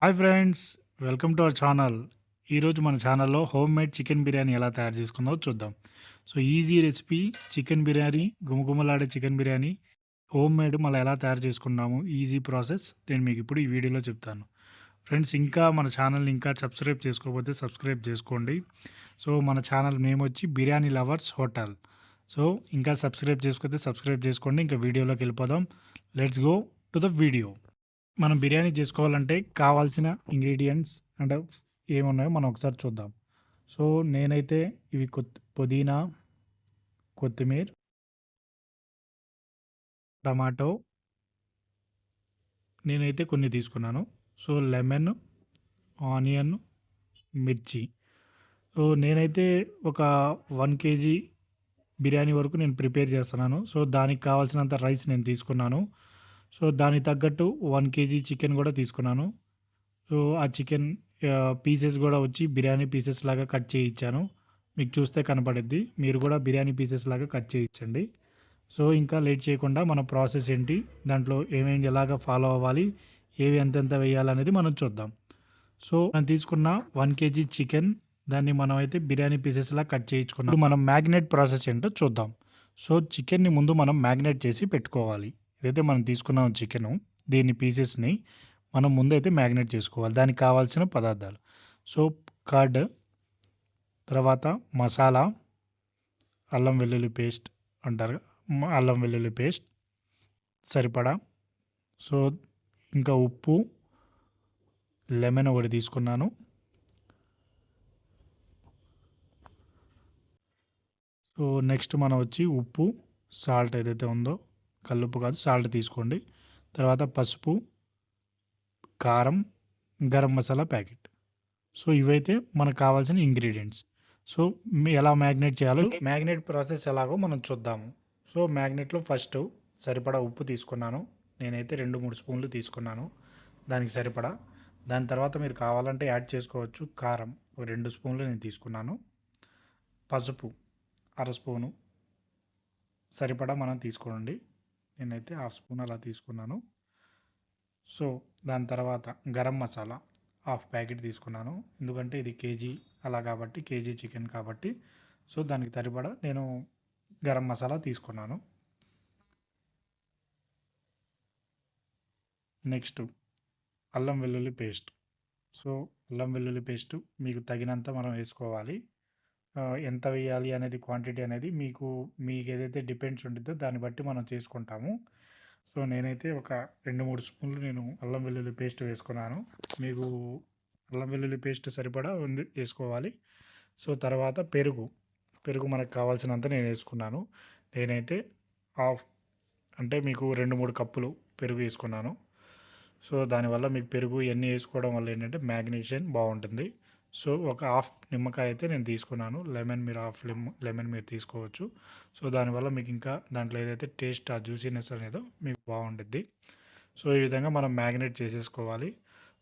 Hi friends, welcome to our channel. ఈరోజు మన ఛానల్‌లో హోమ్ మేడ్ చికెన్ బిర్యానీ ఎలా తయారు చేసుకుందో చూద్దాం. So, easy recipe chicken biryani, గుమగుమలాడే చికెన్ బిర్యానీ హోమ్ మేడ్ మళ్ళీ ఎలా తయారు చేసుకున్నాము, ఈజీ ప్రాసెస్ నేను మీకు ఇప్పుడు ఈ వీడియోలో చెప్తాను. ఫ్రెండ్స్, ఇంకా మన ఛానల్‌ని ఇంకా సబ్స్క్రైబ్ చేసుకోకపోతే సబ్స్క్రైబ్ చేసుకోండి. సో, మన ఛానల్ నేమ్ వచ్చి బిర్యానీ లవర్స్ హోటల్. సో, ఇంకా సబ్స్క్రైబ్ చేసుకోకపోతే సబ్స్క్రైబ్ చేసుకోండి. ఇంకా వీడియోలోకి వెళ్ళిపోదాం. Let's go to the video. మనం బిర్యానీ చేసుకోవాలంటే కావాల్సిన ఇంగ్రీడియంట్స్ అంటే ఏమున్నాయో మనం ఒకసారి చూద్దాం. సో, నేనైతే ఇవి పుదీనా, కొత్తిమీర, టమాటో నేనైతే కొన్ని తీసుకున్నాను. సో, లెమన్, ఆనియన్, మిర్చి. సో, నేనైతే ఒక 1 కేజీ బిర్యానీ వరకు నేను ప్రిపేర్ చేస్తున్నాను. సో, దానికి కావాల్సినంత రైస్ నేను తీసుకున్నాను. సో, దానికి తగ్గట్టు 1 కేజీ చికెన్ కూడా తీసుకున్నాను. సో, ఆ చికెన్ పీసెస్ గూడా వచ్చి బిర్యానీ పీసెస్ లాగా కట్ చేయించాను. మీకు చూస్తే కనపడిద్ది. మీరు కూడా బిర్యానీ పీసెస్ లాగా కట్ చేయించండి. సో, ఇంకా లేట్ చేయకుండా మన ప్రాసెస్ ఏంటి, దాంట్లో ఏమేమి ఎలాగా ఫాలో అవ్వాలి, ఏవి ఎంతెంత వేయాలనేది మనం చూద్దాం. సో, మనం తీసుకున్న 1 కేజీ చికెన్ దాన్ని మనమైతే బిర్యానీ పీసెస్‌లా కట్ చేయించుకున్నాం. ఇప్పుడు మనం మ్యాగ్నేట్ ప్రాసెస్ ఏంటో చూద్దాం. సో, చికెన్‌ని ముందు మనం మ్యాగ్నేట్ చేసి పెట్టుకోవాలి. ఇదైతే మనం తీసుకున్నాం చికెను. దీన్ని పీసెస్‌ని మనం ముందైతే మ్యాగ్నేట్ చేసుకోవాలి. దానికి కావాల్సిన పదార్థాలు. సో, కర్డ్, తర్వాత మసాలా, అల్లం వెల్లుల్లి పేస్ట్ అంటారు. అల్లం వెల్లుల్లి పేస్ట్ సరిపడా. సో, ఇంకా ఉప్పు, లెమన్ ఒకటి తీసుకున్నాను. సో, నెక్స్ట్ మనం వచ్చి ఉప్పు, సాల్ట్ ఏదైతే ఉందో, కల్లుప్పు కాదు సాల్ట్ తీసుకోండి. తర్వాత పసుపు, కారం, గరం మసాలా ప్యాకెట్. సో, ఇవైతే మనకు కావాల్సిన ఇంగ్రీడియంట్స్. సో, ఎలా మ్యాగ్నేట్ చేయాలో మ్యాగ్నేట్ ప్రాసెస్ ఎలాగో మనం చూద్దాము. సో, మ్యాగ్నేట్లో ఫస్ట్ సరిపడా ఉప్పు తీసుకున్నాను. నేనైతే 2, 3 స్పూన్లు తీసుకున్నాను దానికి సరిపడా. దాని తర్వాత మీరు కావాలంటే యాడ్ చేసుకోవచ్చు. కారం ఒక 2 స్పూన్లు నేను తీసుకున్నాను. పసుపు అర స్పూను సరిపడా మనం తీసుకోండి. నేనైతే హాఫ్ స్పూన్ అలా తీసుకున్నాను. సో, దాని తర్వాత గరం మసాలా హాఫ్ ప్యాకెట్ తీసుకున్నాను. ఎందుకంటే ఇది కేజీ అలా కాబట్టి, కేజీ చికెన్ కాబట్టి. సో, దానికి సరిపడా నేను గరం మసాలా తీసుకున్నాను. నెక్స్ట్ అల్లం వెల్లుల్లి పేస్ట్. సో, అల్లం వెల్లుల్లి పేస్ట్ మీకు తగినంత మనం వేసుకోవాలి. ఎంత వేయాలి అనేది క్వాంటిటీ అనేది మీకు ఏదైతే డిపెండ్స్ ఉండిద్దో దాన్ని బట్టి మనం చేసుకుంటాము. సో, నేనైతే ఒక 2, 3 స్పూన్లు నేను అల్లం వెల్లుల్లి పేస్ట్ వేసుకున్నాను. మీకు అల్లం వెల్లుల్లి పేస్ట్ సరిపడా ఉంది వేసుకోవాలి. సో, తర్వాత పెరుగు మనకు కావాల్సినంత నేను వేసుకున్నాను. నేనైతే హాఫ్ అంటే మీకు 2, 3 కప్పులు పెరుగు వేసుకున్నాను. సో, దానివల్ల మీకు పెరుగు ఇవన్నీ వేసుకోవడం వల్ల ఏంటంటే మ్యాగ్నేషన్ బాగుంటుంది. సో, ఒక హాఫ్ నిమ్మకాయ అయితే నేను తీసుకున్నాను. లెమన్ మీరు హాఫ్ లెమన్ మీరు తీసుకోవచ్చు. సో, దానివల్ల మీకు ఇంకా దాంట్లో ఏదైతే టేస్ట్ ఆ జ్యూసీనెస్ అనేదో మీకు బాగుండిద్ది. సో, ఈ విధంగా మనం మ్యాగ్నేట్ చేసేసుకోవాలి.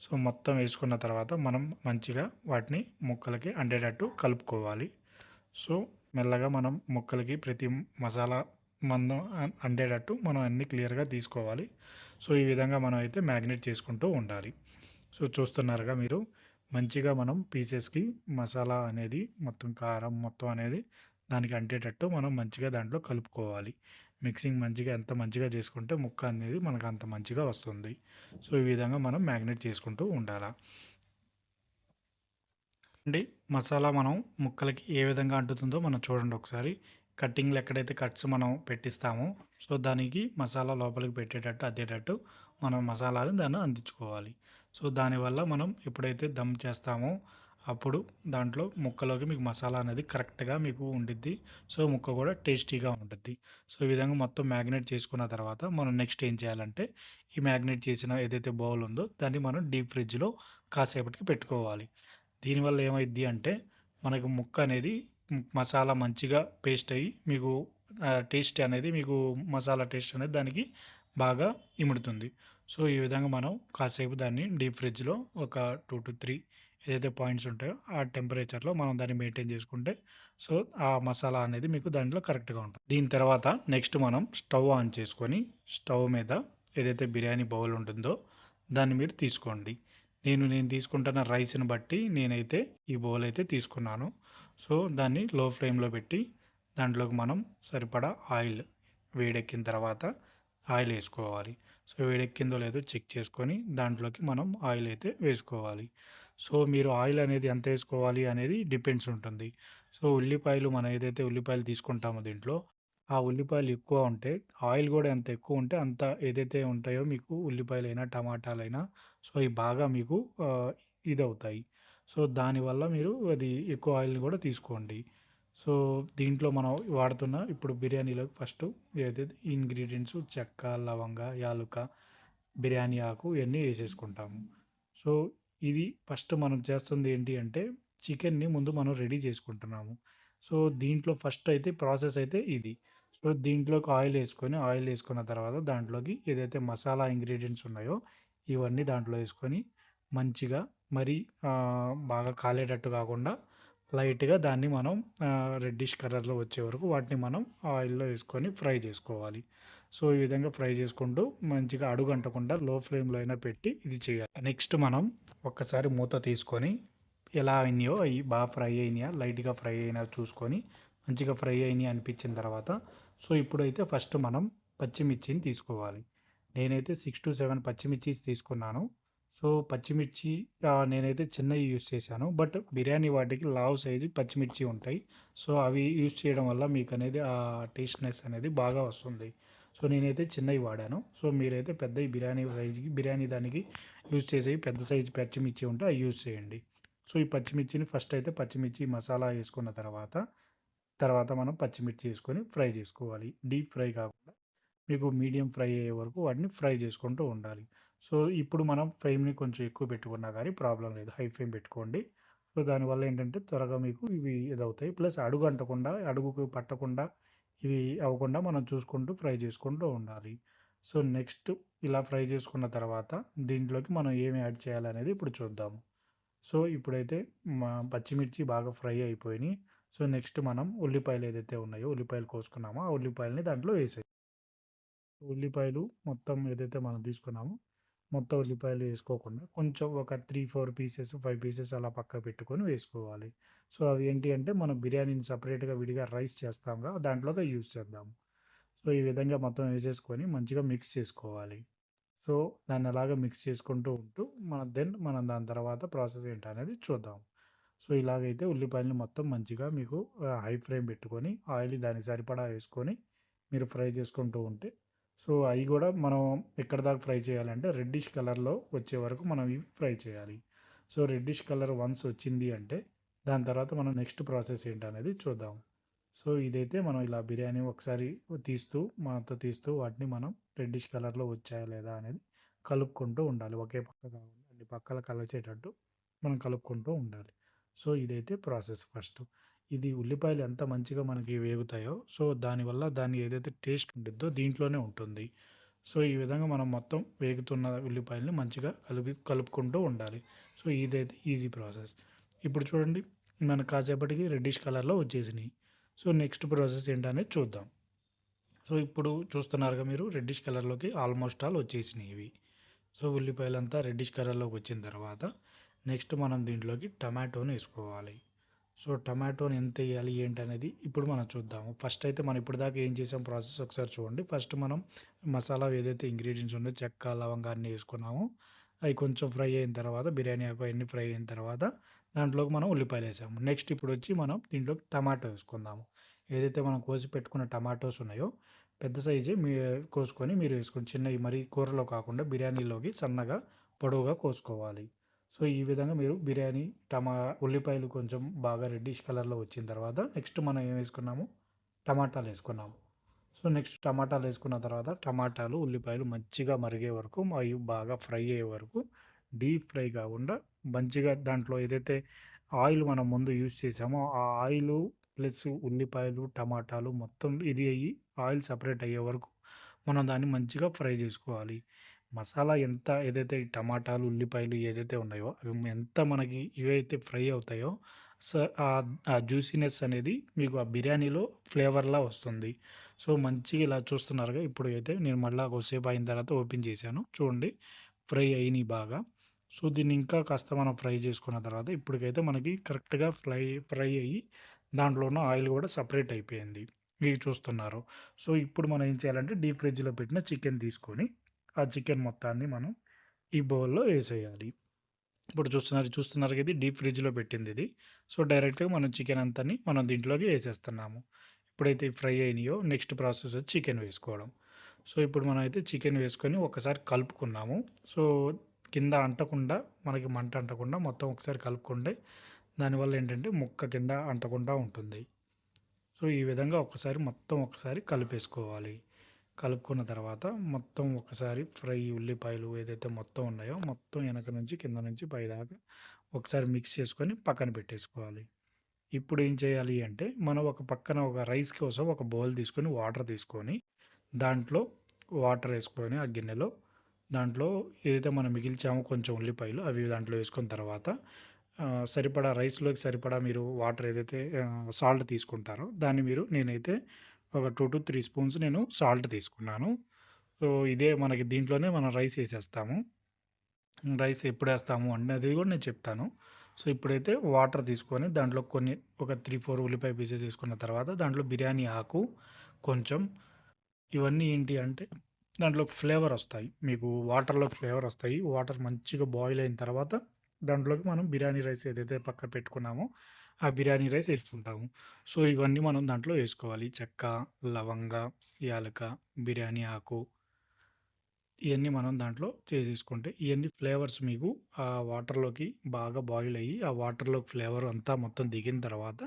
సో, మొత్తం వేసుకున్న తర్వాత మనం మంచిగా వాటిని ముక్కలకి అంటేటట్టు కలుపుకోవాలి. సో, మెల్లగా మనం ముక్కలకి ప్రతి మసాలా మందం అంటేటట్టు మనం అన్నీ క్లియర్గా తీసుకోవాలి. సో, ఈ విధంగా మనం అయితే మ్యాగ్నేట్ చేసుకుంటూ ఉండాలి. సో, చూస్తున్నారుగా మీరు మంచిగా మనం పీసెస్కి మసాలా అనేది మొత్తం కారం మొత్తం అనేది దానికి అంటేటట్టు మనం మంచిగా దాంట్లో కలుపుకోవాలి. మిక్సింగ్ మంచిగా ఎంత మంచిగా చేసుకుంటే ముక్క అనేది మనకు అంత మంచిగా వస్తుంది. సో, ఈ విధంగా మనం మ్యాగ్నేట్ చేసుకుంటూ ఉండాలి. అండి, మసాలా మనం ముక్కలకి ఏ విధంగా అంటుతుందో మనం చూడండి ఒకసారి. కట్టింగ్లు ఎక్కడైతే కట్స్ మనం పెట్టిస్తామో సో దానికి మసాలా లోపలికి పెట్టేటట్టు అద్దేటట్టు మనం మసాలాని దాన్ని అందించుకోవాలి. సో, దానివల్ల మనం ఎప్పుడైతే దమ్ చేస్తామో అప్పుడు దాంట్లో ముక్కలోకి మీకు మసాలా అనేది కరెక్ట్గా మీకు ఉండిద్ది. సో, ముక్క కూడా టేస్టీగా ఉంటుంది. సో, ఈ విధంగా మొత్తం మ్యాగ్నేట్ చేసుకున్న తర్వాత మనం నెక్స్ట్ ఏం చేయాలంటే ఈ మ్యాగ్నేట్ చేసిన ఏదైతే బౌల్ ఉందో దాన్ని మనం డీప్ ఫ్రిడ్జ్లో కాసేపటికి పెట్టుకోవాలి. దీనివల్ల ఏమైద్ది అంటే మనకు ముక్క అనేది మసాలా మంచిగా పేస్ట్ అయ్యి మీకు టేస్ట్ అనేది మీకు మసాలా టేస్ట్ అనేది దానికి బాగా ఇముడుతుంది. సో, ఈ విధంగా మనం కాసేపు దాన్ని డీప్ ఫ్రిడ్జ్‌లో ఒక 2-3 ఏదైతే పాయింట్స్ ఉంటాయో ఆ టెంపరేచర్‌లో మనం దాన్ని మెయింటైన్ చేసుకుంటే సో, ఆ మసాలా అనేది మీకు దాంట్లో కరెక్ట్‌గా ఉంటుంది. దీని తర్వాత నెక్స్ట్ మనం స్టవ్ ఆన్ చేసుకొని స్టవ్ మీద ఏదైతే బిర్యానీ బౌల్ ఉంటుందో దాన్ని మీరు తీసుకోండి. నేను తీసుకుంటున్న రైస్‌ని బట్టి నేనైతే ఈ బౌల్ అయితే తీసుకున్నాను. సో, దాన్ని లో ఫ్లేమ్‌లో పెట్టి దాంట్లోకి మనం సరిపడా ఆయిల్ వేడెక్కిన తర్వాత ఆయిల్ ఏసుకోవాలి. సో, వేడెక్కిందో లేదో చెక్ చేసుకొని దాంట్లోకి మనం ఆయిల్ అయితే వేసుకోవాలి. సో, మీరు ఆయిల్ అనేది ఎంత ఏసుకోవాలి అనేది డిపెండ్స్ ఉంటుంది. సో, ఉల్లిపాయలు మనం ఏదైతే ఉల్లిపాయలు తీసుకుంటామో దీంట్లో, ఆ ఉల్లిపాయలు ఎక్కువ ఉంటే ఆయిల్ గూడా ఎంత ఎక్కువ ఉంటే అంత ఏదైతే ఉంటాయో మీకు ఉల్లిపాయలైనా, టమాటాలైనా సో, ఇవి బాగా మీకు ఇదవుతాయి. సో, దానివల్ల మీరు అది ఎక్కువ ఆయిల్‌ని గూడా తీసుకోండి. సో, దీంట్లో మనం వాడుతున్న ఇప్పుడు బిర్యానీలోకి ఫస్టు ఏదైతే ఇంగ్రీడియెంట్స్ చెక్క, లవంగ, యాలుక, బిర్యానీ ఆకు ఇయన్నీ ఏసేసుకుంటాము. సో, ఇది ఫస్ట్ మనం చేస్తుంది ఏంటి అంటే చికెన్‌ని ముందు మనం రెడీ చేసుకుంటున్నాము. సో, దీంట్లో ఫస్ట్ అయితే ప్రాసెస్ అయితే ఇది. సో, దీంట్లోకి ఆయిల్ ఏసుకున్న తర్వాత దాంట్లోకి ఏదైతే మసాలా ఇంగ్రీడియెంట్స్ ఉన్నాయో ఇవన్నీ దాంట్లో ఏసుకొని మంచిగా మరి బాగా కాలేటట్టు కాకుండా లైట్‌గా దాన్ని మనం రెడ్డిష్ కలర్‌లో వచ్చే వరకు వాటిని మనం ఆయిల్‌లో ఏసుకొని ఫ్రై చేసుకోవాలి. సో, ఈ విధంగా ఫ్రై చేసుకుంటూ మంచిగా అడుగంటకుండా లో ఫ్లేమ్‌లో అయినా పెట్టి ఇది చేయాలి. నెక్స్ట్ మనం ఒక్కసారి మూత తీసుకొని ఎలా అయినాయో అయి బాగా ఫ్రై అయినాయా, లైట్‌గా ఫ్రై అయినా చూసుకొని మంచిగా ఫ్రై అయినాయి అనిపించిన తర్వాత సో, ఇప్పుడైతే ఫస్ట్ మనం పచ్చిమిర్చిని తీసుకోవాలి. నేనైతే 6-7 పచ్చిమిర్చీస్ తీసుకున్నాను. సో, పచ్చిమిర్చి నేనైతే చిన్నయి యూజ్ చేశాను. బట్ బిర్యానీ వాటికి లావు సైజు పచ్చిమిర్చి ఉంటాయి. సో, అవి యూజ్ చేయడం వల్ల మీకనేది ఆ టేస్ట్‌నెస్ అనేది బాగా వస్తుంది. సో, నేనైతే చిన్నయి వాడాను. సో, మీరైతే పెద్దయి బిర్యానీ సైజుకి బిర్యానీ దానికి యూజ్ చేసేవి పెద్ద సైజు పచ్చిమిర్చి ఉంటే అయి యూజ్ చేయండి. సో, ఈ పచ్చిమిర్చిని ఫస్ట్ అయితే పచ్చిమిర్చి మసాలా యేసుకున్న తర్వాత మనం పచ్చిమిర్చి యేసుకొని ఫ్రై చేసుకోవాలి. డీప్ ఫ్రై కాకుండా మీకు మీడియం ఫ్రై అయ్యే వరకు వాటిని ఫ్రై చేసుకుంటూ ఉండాలి. సో, ఇప్పుడు మనం ఫ్లేమ్‌ని కొంచెం ఎక్కువ పెట్టుకున్నా గానీ ప్రాబ్లమ్ లేదు. హై ఫ్లేమ్ పెట్టుకోండి. సో, దానివల్ల ఏంటంటే త్వరగా మీకు ఇవి ఇదవుతాయి. ప్లస్ అడుగంటకుండా, అడుగుకు పట్టకుండా ఇవి అవ్వకుండా మనం చూసుకుంటూ ఫ్రై చేసుకుంటూ ఉండాలి. సో, నెక్స్ట్ ఇలా ఫ్రై చేసుకున్న తర్వాత దీంట్లోకి మనం ఏమి యాడ్ చేయాలనేది ఇప్పుడు చూద్దాము. సో, ఇప్పుడైతే పచ్చిమిర్చి బాగా ఫ్రై అయిపోయినియి. సో, నెక్స్ట్ మనం ఉల్లిపాయలు ఏదైతే ఉన్నాయో ఉల్లిపాయలు కోసుకున్నామో ఆ ఉల్లిపాయలని దాంట్లో ఉల్లిపాయలు మొత్తం ఏదైతే మనం తీసుకున్నామో, మొత్తం ఉల్లిపాయలు వేసుకోకుండా కొంచెం ఒక 3, 4 పీసెస్, 5 పీసెస్ అలా పక్కకు పెట్టుకొని వేసుకోవాలి. సో, అవి ఏంటి అంటే మనం బిర్యానీని సెపరేట్‌గా విడిగా రైస్ చేస్తాంగా దాంట్లోకి యూజ్ చేద్దాం. సో, ఈ విధంగా మొత్తం వేసేసుకొని మంచిగా మిక్స్ చేసుకోవాలి. సో, దాన్ని అలాగా మిక్స్ చేసుకుంటూ ఉంటూ మనం దాని తర్వాత ప్రాసెస్ ఏంటనేది చూద్దాం. సో, ఇలాగైతే ఉల్లిపాయలని మొత్తం మంచిగా మీకు హై ఫ్లేమ్ పెట్టుకొని ఆయిల్ దానికి సరిపడా వేసుకొని మీరు ఫ్రై చేసుకుంటూ ఉంటే సో, అయి గూడా మనం ఎక్కడి దాకా ఫ్రై చేయాలంటే రెడ్డిష్ కలర్‌లో వచ్చే వరకు మనం ఇవి ఫ్రై చేయాలి. సో, రెడ్డిష్ కలర్ వన్స్ వచ్చింది అంటే దాని తర్వాత మనం నెక్స్ట్ ప్రాసెస్ ఏంటనేది చూద్దాం. సో, ఇదైతే మనం ఇలా బిర్యానీ ఒకసారి తీస్తూ వాటిని మనం రెడ్డిష్ కలర్‌లో వచ్చాయా లేదా అనేది కలుపుకుంటూ ఉండాలి. ఒకే పక్క కాకుండా అన్ని పక్కల కలిసేటట్టు మనం కలుపుకుంటూ ఉండాలి. సో, ఇదైతే ప్రాసెస్ ఫస్ట్. ఇది ఉల్లిపాయలు ఎంత మంచిగా మనకి వేగుతాయో, సో, దానివల్ల దాని ఏదైతే టేస్ట్ ఉండిద్దో దీంట్లోనే ఉంటుంది. సో, ఈ విధంగా మనం మొత్తం వేగుతున్న ఉల్లిపాయలని మంచిగా కలుపుకుంటూ ఉండాలి. సో, ఇదైతే ఈజీ ప్రాసెస్. ఇప్పుడు చూడండి మనకు కాసేపటికి రెడ్డిష్ కలర్‌లో వచ్చేసినాయి. సో, నెక్స్ట్ ప్రాసెస్ ఏంటనేది చూద్దాం. సో, ఇప్పుడు చూస్తున్నారుగా మీరు రెడ్డిష్ కలర్‌లోకి ఆల్మోస్ట్ ఆల్ వచ్చేసినాయి ఇవి. సో, ఉల్లిపాయలంతా రెడ్డిష్ కలర్‌లోకి వచ్చిన తర్వాత నెక్స్ట్ మనం దీంట్లోకి టమాటోని ఏసుకోవాలి. సో, టమాటోని ఎంతెయ్యాలి ఏంటనేది ఇప్పుడు మనం చూద్దాము. ఫస్ట్ అయితే మనం ఇప్పటిదాకా ఏం చేసాం ప్రాసెస్ ఒకసారి చూడండి. ఫస్ట్ మనం మసాలా ఏదైతే ఇంగ్రీడియెంట్స్ ఉన్నాయో చెక్క, లవంగా అన్నీ ఏసుకున్నామో అయి కొంచెం ఫ్రై అయిన తర్వాత బిర్యానీ ఆకు అయన్నీ ఫ్రై అయిన తర్వాత దాంట్లోకి మనం ఉల్లిపాయలేసాము. నెక్స్ట్ ఇప్పుడొచ్చి మనం దీంట్లోకి టమాటో ఏసుకుందాము. ఏదైతే మనం కోసి పెట్టుకున్న టమాటోస్ ఉన్నాయో పెద్ద సైజే కోసుకొని మీరు వేసుకోండి. చిన్నయి మరీ కూరలో కాకుండా బిర్యానీలోకి సన్నగా పొడవుగా కోసుకోవాలి. సో, ఈ విధంగా మీరు బిర్యానీ ఉల్లిపాయలు కొంచెం బాగా రెడ్డిష్ కలర్‌లో వచ్చిన తర్వాత నెక్స్ట్ మనం ఏం వేసుకున్నాము టమాటాలేసుకున్నాము. సో, నెక్స్ట్ టమాటాలేసుకున్న తర్వాత టమాటాలు, ఉల్లిపాయలు మంచిగా మరిగే వరకు అయి బాగా ఫ్రై అయ్యే వరకు డీప్ ఫ్రై కాకుండా మంచిగా దాంట్లో ఏదైతే ఆయిల్ మనం ముందు యూజ్ చేసామో ఆ ఆయిలు ప్లస్ ఉల్లిపాయలు, టమాటాలు మొత్తం ఇది అయ్యి ఆయిల్ సెపరేట్ అయ్యే వరకు మనం దాన్ని మంచిగా ఫ్రై చేసుకోవాలి. మసాలా ఎంత ఏదైతే ఈ టమాటాలు, ఉల్లిపాయలు ఏదైతే ఉన్నాయో అవి ఎంత మనకి ఇవైతే ఫ్రై అవుతాయో స ఆ జ్యూసీనెస్ అనేది మీకు ఆ బిర్యానీలో ఫ్లేవర్‌లా వస్తుంది. సో, మంచిగా ఇలా చూస్తున్నారుగా ఇప్పుడు అయితే నేను మళ్ళా కొద్దిసేపు అయిన తర్వాత ఓపెన్ చేశాను. చూడండి ఫ్రై అయినియి బాగా. సో, దీన్ని ఇంకా కాస్త మనం ఫ్రై చేసుకున్న తర్వాత ఇప్పటికైతే మనకి కరెక్ట్‌గా ఫ్రై అయ్యి దాంట్లో ఉన్న ఆయిల్ గూడా సెపరేట్ అయిపోయింది. మీరు చూస్తున్నారు. సో, ఇప్పుడు మనం ఏం చేయాలంటే డీప్ ఫ్రిడ్జ్‌లో పెట్టిన చికెన్ తీసుకొని, ఆ చికెన్ మొత్తాన్ని మనం ఈ బౌల్‌లో ఏసేయాలి. ఇప్పుడు చూస్తున్నారు కదా! ఇది డీప్ ఫ్రిడ్జ్‌లో పెట్టిందిది. సో, డైరెక్ట్‌గా మనం చికెన్ అంతాని మనం దీంట్లోకి ఏసేస్తున్నాము. ఎప్పుడైతే ఫ్రై అయినాయో నెక్స్ట్ ప్రాసెస్ వచ్చి చికెన్ వేసుకోవడం. సో, ఇప్పుడు మనమైతే చికెన్ వేసుకొని ఒకసారి కలుపుకున్నాము. సో, కింద అంటకుండా మనకి మంట అంటకుండా మొత్తం ఒకసారి కలుపుకుంటే దానివల్ల ఏంటంటే ముక్క కింద అంటకుండా ఉంటుంది. సో, ఈ విధంగా ఒకసారి కలిపేసుకోవాలి. కలుపుకున్న తర్వాత మొత్తం ఒకసారి ఫ్రై ఉల్లిపాయలు ఏదైతే మొత్తం ఉన్నాయో మొత్తం వెనక నుంచి కింద నుంచి పైదాకా ఒకసారి మిక్స్ చేసుకొని పక్కన పెట్టేసుకోవాలి. ఇప్పుడు ఏం చేయాలి అంటే మనం ఒక పక్కన ఒక రైస్ కోసం ఒక బౌల్ తీసుకొని వాటర్ తీసుకొని దాంట్లో వాటర్ వేసుకొని ఆ గిన్నెలో దాంట్లో ఏదైతే మనం మిగిల్చామో కొంచెం ఉల్లిపాయలు అవి దాంట్లో వేసుకున్న తర్వాత సరిపడా రైస్‌లోకి సరిపడా మీరు వాటర్ ఏదైతే సాల్ట్ తీసుకుంటారో దాన్ని నేనైతే ఒక 2-3 స్పూన్స్ నేను సాల్ట్ తీసుకున్నాను. సో, ఇదే మనకి దీంట్లోనే మనం రైస్ ఏసేస్తాము. రైస్ ఎప్పుడేస్తాము అన్నది కూడా నేను చెప్తాను. సో, ఇప్పుడైతే వాటర్ తీసుకొని దాంట్లో కొన్ని ఒక 3, 4 ఉల్లిపాయ పీసెస్ ఏసుకున్న తర్వాత దాంట్లో బిర్యానీ ఆకు కొంచెం ఇవన్నీ ఏంటి అంటే దాంట్లో ఫ్లేవరొస్తాయి. మీకు వాటర్‌లో ఫ్లేవరొస్తాయి. వాటర్ మంచిగా బాయిల్ అయిన తర్వాత దాంట్లోకి మనం బిర్యానీ రైస్ ఏదైతే పక్కన పెట్టుకున్నామో, ఆ బిర్యానీ రైస్ ఏసుకుంటాము. సో, ఇవన్నీ మనం దాంట్లో ఏసుకోవాలి. చెక్క, లవంగ, యాలక, బిర్యానీ ఆకు ఇయన్నీ మనం దాంట్లో చేసేసుకుంటే ఇయన్నీ ఫ్లేవర్స్ మీకు ఆ వాటర్‌లోకి బాగా బాయిల్ అయ్యి, ఆ వాటర్‌లోకి ఫ్లేవర్ అంతా మొత్తం దిగిన తర్వాత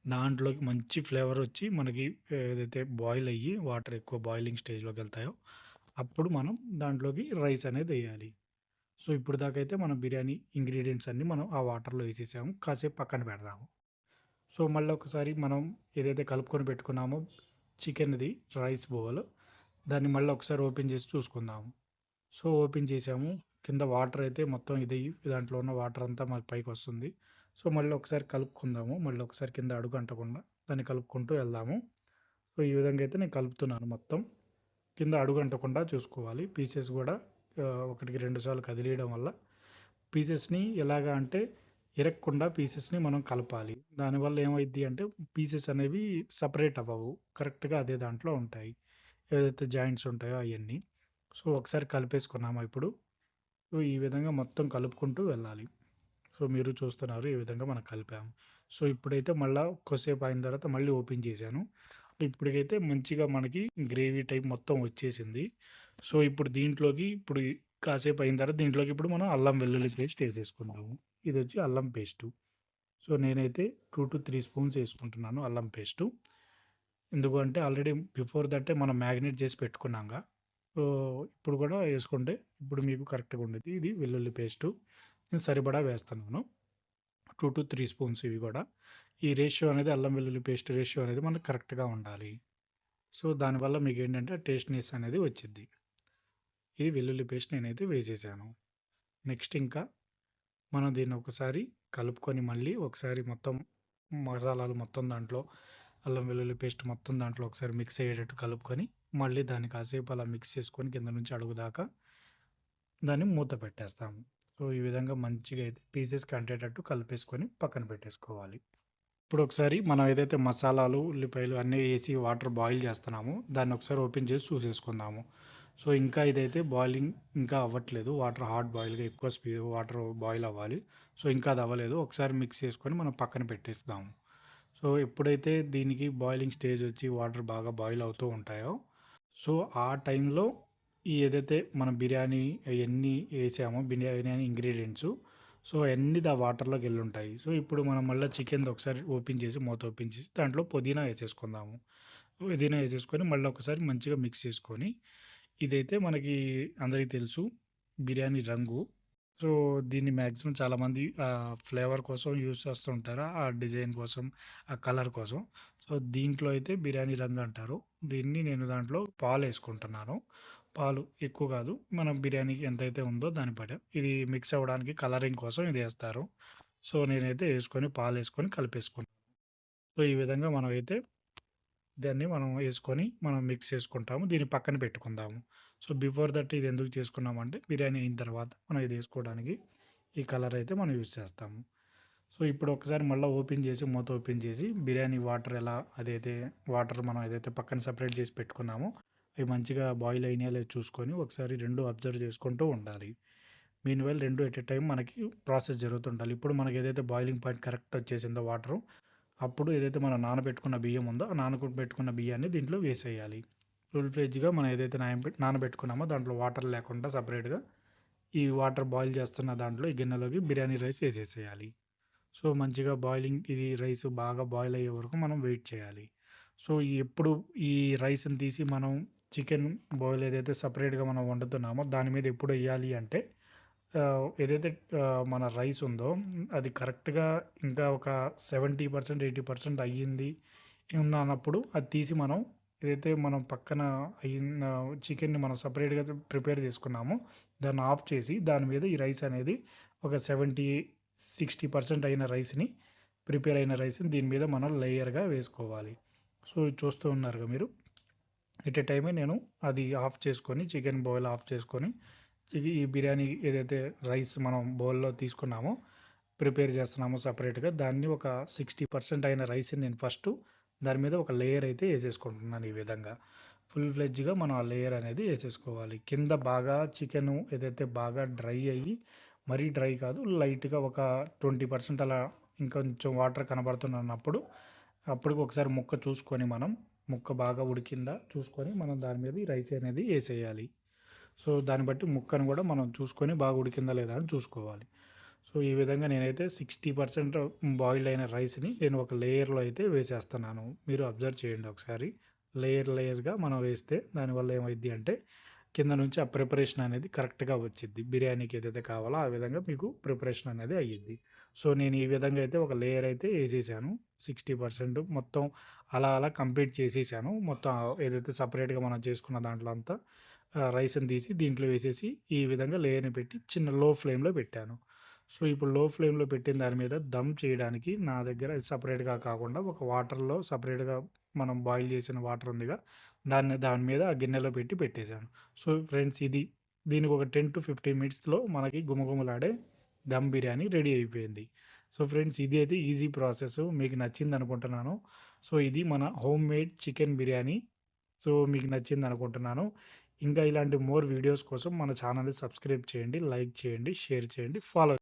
దాంట్లోకి మంచి ఫ్లేవరొచ్చి మనకి ఏదైతే బాయిల్ అయ్యి వాటర్ ఎక్కువ బాయిలింగ్ స్టేజ్‌లోకెళ్తాయో, అప్పుడు మనం దాంట్లోకి రైస్ అనేదెయ్యాలి. సో, ఇప్పటిదాకైతే మనం బిర్యానీ ఇంగ్రీడియెంట్స్ అన్నీ మనం ఆ వాటర్‌లో ఏసేసాము. కాసేపు పక్కన పెడదాము. సో, మళ్ళొకసారి మనం ఏదైతే కలుపుకొని పెట్టుకున్నామో చికెన్‌ది రైస్ బౌల్ దాన్ని మళ్ళీ ఒకసారి ఓపెన్ చేసి చూసుకుందాము. సో, ఓపెన్ చేసాము. కింద వాటర్ అయితే మొత్తం ఇది దాంట్లో ఉన్న వాటర్ అంతా మనకి పైకొస్తుంది. సో, మళ్ళీ ఒకసారి కలుపుకుందాము. మళ్ళీ ఒకసారి కింద అడుగు అంటకుండా దాన్ని కలుపుకుంటూ వెళ్దాము. సో, ఈ విధంగా అయితే నేను కలుపుతున్నాను మొత్తం. కింద అడుగు అంటకుండా చూసుకోవాలి. పీసెస్ గూడా ఒకటికి 2 సార్లు కదిలియడం వల్ల పీసెస్‌ని ఎలాగా అంటే ఇరక్కుండా పీసెస్‌ని మనం కలపాలి. దానివల్ల ఏమైద్ది అంటే పీసెస్ అనేవి సెపరేట్ అవ్వవు. కరెక్ట్‌గా అదే దాంట్లో ఉంటాయి. ఏదైతే జాయింట్స్ ఉంటాయో అయన్నీ. సో, ఒకసారి కలిపేసుకున్నామా ఇప్పుడు? సో, ఈ విధంగా మొత్తం కలుపుకుంటూ వెళ్ళాలి. సో, మీరు చూస్తున్నారు ఈ విధంగా మనం కలిపాము. సో, ఇప్పుడైతే మళ్ళా కొద్దిసేపు అయిన తర్వాత మళ్ళీ ఓపెన్ చేశాను. ఇప్పటికైతే మంచిగా మనకి గ్రేవీ టైప్ మొత్తం వచ్చేసింది. సో, ఇప్పుడు కాసేపు అయిన తర్వాత దీంట్లోకి ఇప్పుడు మనం అల్లం వెల్లుల్లి పేస్ట్ ఏసేసుకున్నాము. ఇదొచ్చి అల్లం పేస్టు. సో, నేనైతే 2-3 స్పూన్స్ ఏసుకుంటున్నాను అల్లం పేస్టు. ఎందుకు అంటే ఆల్రెడీ బిఫోర్ దట్టే మనం మ్యాగ్నేట్ చేసి పెట్టుకున్నాంగా. సో, ఇప్పుడు కూడా ఏసుకుంటే ఇప్పుడు మీకు కరెక్ట్‌గా ఉండిద్ది. ఇది వెల్లుల్లి పేస్టు. నేను సరిపడా వేస్తున్నాను. 2-3 స్పూన్స్ ఇవి గూడా. ఈ రేషియో అనేది అల్లం వెల్లుల్లి పేస్ట్ రేషియో అనేది మనకు కరెక్ట్‌గా ఉండాలి. సో, దానివల్ల మీకేంటంటే టేస్ట్‌నెస్ అనేది వచ్చిద్ది. ఇది వెల్లుల్లి పేస్ట్ నేనైతే వేసేసాను. నెక్స్ట్ ఇంకా మనం దీన్ని ఒకసారి కలుపుకొని మళ్ళీ ఒకసారి మొత్తం మసాలాలు మొత్తం దాంట్లో అల్లం వెల్లుల్లి పేస్ట్ మొత్తం దాంట్లో ఒకసారి మిక్స్ అయ్యేటట్టు కలుపుకొని మళ్ళీ దాన్ని కాసేపు అలా మిక్స్ చేసుకొని కింద నుంచి అడుగు దాకా దాన్ని మూత పెట్టేస్తాము. సో, ఈ విధంగా మంచిగా అయితే పీసెస్‌కి అంటేటట్టు కలిపేసుకొని పక్కన పెట్టేసుకోవాలి. ఇప్పుడు ఒకసారి మనం ఏదైతే మసాలాలు, ఉల్లిపాయలు అన్నీ ఏసి వాటర్ బాయిల్ చేస్తున్నామో దాన్ని ఒకసారి ఓపెన్ చేసి చూసేసుకుందాము. సో, ఇంకా ఇదైతే బాయిలింగ్ ఇంకా అవ్వట్లేదు. వాటర్ హాట్ బాయిల్‌గా ఎక్కువ వాటర్ బాయిల్ అవ్వాలి. సో, ఇంకా అది అవ్వలేదు. ఒకసారి మిక్స్ చేసుకొని మనం పక్కన పెట్టేస్తాము. సో, ఎప్పుడైతే దీనికి బాయిలింగ్ స్టేజ్ వచ్చి వాటర్ బాగా బాయిల్ అవుతూ ఉంటాయో, సో, ఆ టైంలో ఈ ఏదైతే మనం బిర్యానీ అయన్నీ ఏసామో బిర్యానీ ఇంగ్రీడియెంట్సు సో, అన్నీ వాటర్‌లోకి ఎళ్ళుంటాయి. సో, ఇప్పుడు మనం మళ్ళా చికెన్‌ది ఒకసారి ఓపెన్ చేసి మూత ఓపెన్ చేసి దాంట్లో పుదీనా ఏసేసుకుందాము. పుదీనా ఏసేసుకొని మళ్ళీ ఒకసారి మంచిగా మిక్స్ చేసుకొని ఇదైతే మనకి అందరికీ తెలుసు బిర్యానీ రంగు. సో, దీన్ని మాక్సిమం చాలామంది ఫ్లేవర్ కోసం యూజ్ చేస్తూ ఉంటారు. ఆ డిజైన్ కోసం, ఆ కలర్ కోసం. సో, దీంట్లో అయితే బిర్యానీ రంగు అంటారు. దీన్ని నేను దాంట్లో పాలేసుకుంటున్నాను. పాలు ఎక్కువ కాదు. మనం బిర్యానీకి ఎంతైతే ఉందో దాన్ని బట్టి. ఇది మిక్స్ అవ్వడానికి కలరింగ్ కోసం ఇది ఏస్తారు. సో, నేనైతే పాలేసుకొని కలిపేసుకున్నాను. సో, ఈ విధంగా మనమైతే దాన్ని మనం ఏసుకొని మనం మిక్స్ చేసుకుంటాము. దీన్ని పక్కన పెట్టుకుందాము. సో, బిఫోర్ దట్ ఇది ఎందుకు చేసుకున్నామంటే బిర్యానీ అయిన తర్వాత మనం ఇది ఏసుకోవడానికి. ఈ కలర్ అయితే మనం యూజ్ చేస్తాము. సో, ఇప్పుడు ఒకసారి మళ్ళా ఓపెన్ చేసి, మూత ఓపెన్ చేసి బిర్యానీ వాటర్ అదైతే వాటర్ మనం ఏదైతే పక్కన సెపరేట్ చేసి పెట్టుకున్నామో, అవి మంచిగా బాయిల్ అయినాయో లేదో చూసుకొని ఒకసారి 2 అబ్జర్వ్ చేసుకుంటూ ఉండాలి. మీన్‌వైల్ 2 ఎట్ ఎ టైమ్ మనకి ప్రాసెస్ జరుగుతుండాలి. ఇప్పుడు మనకి ఏదైతే బాయిలింగ్ పాయింట్ కరెక్ట్ వచ్చేసిందో వాటరు, అప్పుడు ఏదైతే మనం నానబెట్టుకున్న బియ్యం ఉందో, ఆ నానబెట్టుకున్న బియ్యాన్ని దీంట్లో వేసేయాలి. ఫుల్ ఫ్లెడ్జ్‌గా మనం ఏదైతే నానబెట్టుకున్నామో దాంట్లో వాటర్ లేకుండా సెపరేట్‌గా ఈ వాటర్ బాయిల్ చేస్తున్న దాంట్లో ఈ గిన్నెలోకి బిర్యానీ రైస్ ఏసేసేయాలి. సో, మంచిగా ఇది రైస్ బాగా బాయిల్ అయ్యే వరకు మనం వెయిట్ చేయాలి. సో, ఎప్పుడు ఈ రైస్‌ని తీసి మనం చికెన్ బాయిల్ ఏదైతే సెపరేట్‌గా మనం వండుతున్నామో దాని మీద ఎప్పుడు ఎయ్యాలి అంటే ఏదైతే మన రైస్ ఉందో అది కరెక్ట్‌గా ఇంకా ఒక 70%, 80% అయ్యింది అన్నప్పుడు అది తీసి మనం ఏదైతే మనం పక్కన అయిన చికెన్‌ని మనం సెపరేట్‌గా ప్రిపేర్ చేసుకున్నామో దాన్ని ఆఫ్ చేసి దాని మీద ఈ రైస్ అనేది ఒక 70, 60% అయిన రైస్‌ని ప్రిపేర్ అయిన రైస్‌ని దీని మీద మనం లేయర్‌గా వేసుకోవాలి. సో, ఇది చూస్తూ ఉన్నారుగా మీరు. ఎట్ ఎ టైమే నేను అది ఆఫ్ చేసుకొని చికెన్ బాయిల్ ఆఫ్ చేసుకొని ఈ బిర్యానీ ఏదైతే రైస్ మనం బౌల్‌లో తీసుకున్నామో, ప్రిపేర్ చేస్తున్నామో సెపరేట్‌గా దాన్ని ఒక 60% అయిన రైస్‌ని నేను దాని మీద ఒక లేయర్ అయితే ఏసేసుకుంటున్నాను ఈ విధంగా. ఫుల్ ఫ్లెడ్జ్‌గా మనం ఆ లేయర్ అనేది ఏసేసుకోవాలి. కింద బాగా చికెను ఏదైతే బాగా డ్రై అయ్యి, మరీ డ్రై కాదు లైట్‌గా ఒక 20% అలా ఇంకొంచెం వాటర్ కనబడుతున్నప్పుడు, అప్పుడు ఒకసారి ముక్క చూసుకొని ముక్క బాగా ఉడికిందా చూసుకొని మనం దాని మీద ఈ రైస్ అనేది ఏసేయాలి. సో, దాన్ని బట్టి ముక్కను గూడా మనం చూసుకొని బాగా ఉడికిందా లేదా అని చూసుకోవాలి. సో, ఈ విధంగా నేనైతే 60% బాయిల్ అయిన రైస్‌ని నేను ఒక లేయర్‌లో అయితే వేసేస్తున్నాను. మీరు అబ్జర్వ్ చేయండి ఒకసారి. లేయర్‌గా మనం వేస్తే దానివల్ల ఏమైద్ది అంటే కింద నుంచి ఆ ప్రిపరేషన్ అనేది కరెక్ట్‌గా వచ్చిద్ది. బిర్యానీకి ఏదైతే కావాలో ఆ విధంగా మీకు ప్రిపరేషన్ అనేది అయ్యిద్ది. సో, నేను ఈ విధంగా అయితే ఒక లేయర్ అయితే ఏసేసాను. 60% మొత్తం అలా కంప్లీట్ చేసేసాను. మొత్తం ఏదైతే సెపరేట్‌గా మనం చేసుకున్న దాంట్లో అంతా రైస్‌ని తీసి దీంట్లో వేసేసి ఈ విధంగా లేయర్‌ని పెట్టి చిన్న లో ఫ్లేమ్‌లో పెట్టాను. సో, ఇప్పుడు లో ఫ్లేమ్‌లో పెట్టిన దాని మీద దమ్ చేయడానికి నా దగ్గర సెపరేట్‌గా కాకుండా ఒక వాటర్‌లో సెపరేట్‌గా మనం బాయిల్ చేసిన వాటర్ ఉందిగా, దాని మీద ఆ గిన్నెలో పెట్టేసాను. సో, ఫ్రెండ్స్ దీనికి ఒక 10-15 మినిట్స్‌లో మనకి గుమగుమలాడే దమ్ బిర్యానీ రెడీ అయిపోయింది. సో, ఫ్రెండ్స్ ఇది అయితే ఈజీ ప్రాసెస్ మీకు నచ్చిందనుకుంటున్నాను. సో, ఇది మన home made chicken biryani. So, మీకు నచ్చిందనుకుంటున్నాను. ఇంకా ఇలాంటి మోర్ వీడియోస్ కోసం మన ఛానల్‌ని సబ్స్క్రైబ్ చేయండి, లైక్ చేయండి, షేర్ చేయండి, ఫాలో